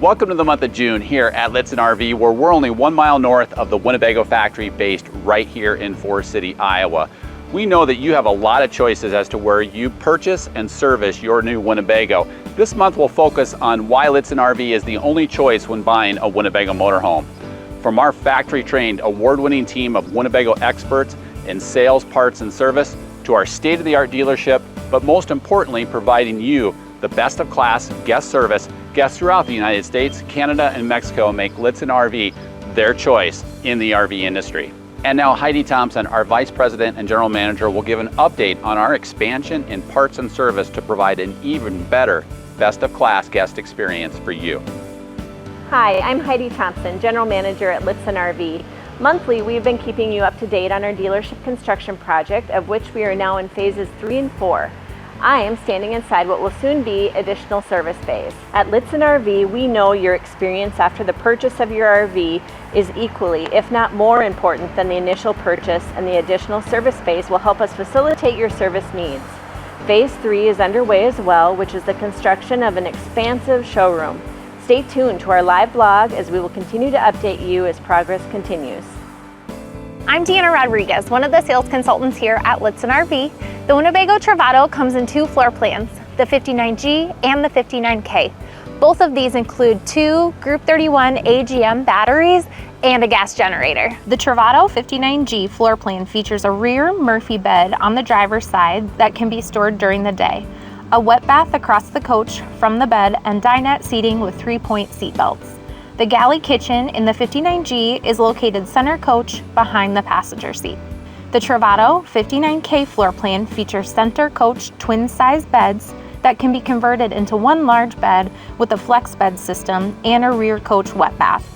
Welcome to the month of June here at Lichtsinn RV, where we're only 1 mile north of the Winnebago Factory, based right here in Forest City, Iowa. We know that you have a lot of choices as to where you purchase and service your new Winnebago. This month we'll focus on why Lichtsinn RV is the only choice when buying a Winnebago motorhome. From our factory-trained, award-winning team of Winnebago experts in sales, parts, and service, to our state-of-the-art dealership, but most importantly, providing you the best-of-class guest service. Guests throughout the United States, Canada, and Mexico make Lichtsinn RV their choice in the RV industry. And now Heidi Thompson, our Vice President and General Manager, will give an update on our expansion in parts and service to provide an even better, best-of-class guest experience for you. Hi, I'm Heidi Thompson, General Manager at Lichtsinn RV. Monthly, we've been keeping you up to date on our dealership construction project, of which we are now in phases 3 and 4. I am standing inside what will soon be additional service phase. At Lichtsinn RV, we know your experience after the purchase of your RV is equally, if not more important than the initial purchase, and the additional service phase will help us facilitate your service needs. Phase 3 is underway as well, which is the construction of an expansive showroom. Stay tuned to our live blog as we will continue to update you as progress continues. I'm Deanna Rodriguez, one of the sales consultants here at Lichtsinn RV. The Winnebago Travato comes in 2 floor plans, the 59G and the 59K. Both of these include 2 Group 31 AGM batteries and a gas generator. The Travato 59G floor plan features a rear Murphy bed on the driver's side that can be stored during the day, a wet bath across the coach from the bed, and dinette seating with 3-point seat belts. The galley kitchen in the 59G is located center coach behind the passenger seat. The Travato 59K floor plan features center coach twin-size beds that can be converted into 1 large bed with a flex bed system and a rear coach wet bath.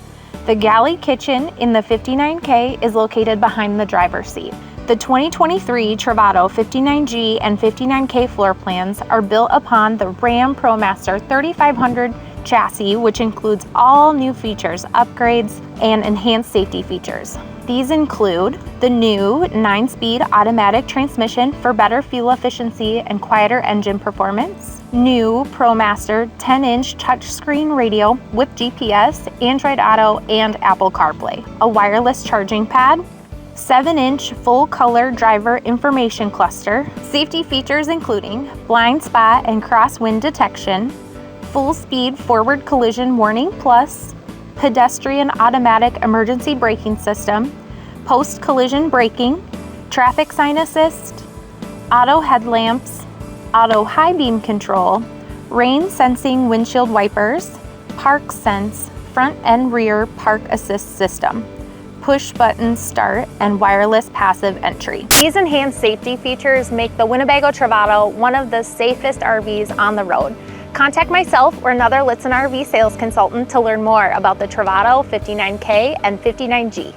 The galley kitchen in the 59K is located behind the driver's seat. The 2023 Travato 59G and 59K floor plans are built upon the Ram ProMaster 3500 chassis, which includes all new features, upgrades, and enhanced safety features. These include the new 9-speed automatic transmission for better fuel efficiency and quieter engine performance, new ProMaster 10-inch touchscreen radio with GPS, Android Auto, and Apple CarPlay, a wireless charging pad, 7-inch full-color driver information cluster, safety features including blind spot and crosswind detection, full-speed forward collision warning plus, pedestrian automatic emergency braking system, post-collision braking, traffic sign assist, auto headlamps, auto high beam control, rain sensing windshield wipers, park sense, front and rear park assist system, push button start, and wireless passive entry. These enhanced safety features make the Winnebago Travato one of the safest RVs on the road. Contact myself or another Lichtsinn RV sales consultant to learn more about the Travato 59K and 59G.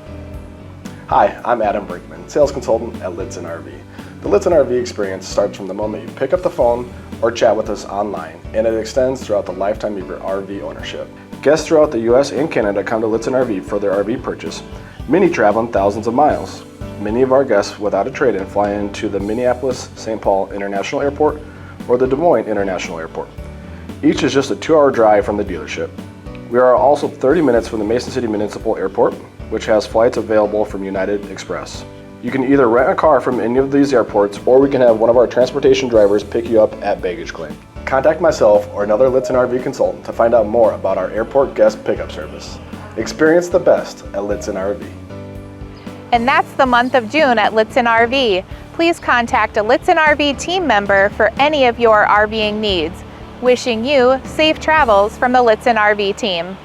Hi, I'm Adam Brinkman, sales consultant at Lichtsinn RV. The Lichtsinn RV experience starts from the moment you pick up the phone or chat with us online, and it extends throughout the lifetime of your RV ownership. Guests throughout the US and Canada come to Lichtsinn RV for their RV purchase, many traveling thousands of miles. Many of our guests without a trade-in fly into the Minneapolis-St. Paul International Airport or the Des Moines International Airport. Each is just a 2-hour drive from the dealership. We are also 30 minutes from the Mason City Municipal Airport, which has flights available from United Express. You can either rent a car from any of these airports, or we can have one of our transportation drivers pick you up at baggage claim. Contact myself or another Lichtsinn RV consultant to find out more about our airport guest pickup service. Experience the best at Lichtsinn RV. And that's the month of June at Lichtsinn RV. Please contact a Lichtsinn RV team member for any of your RVing needs. Wishing you safe travels from the Lichtsinn RV team.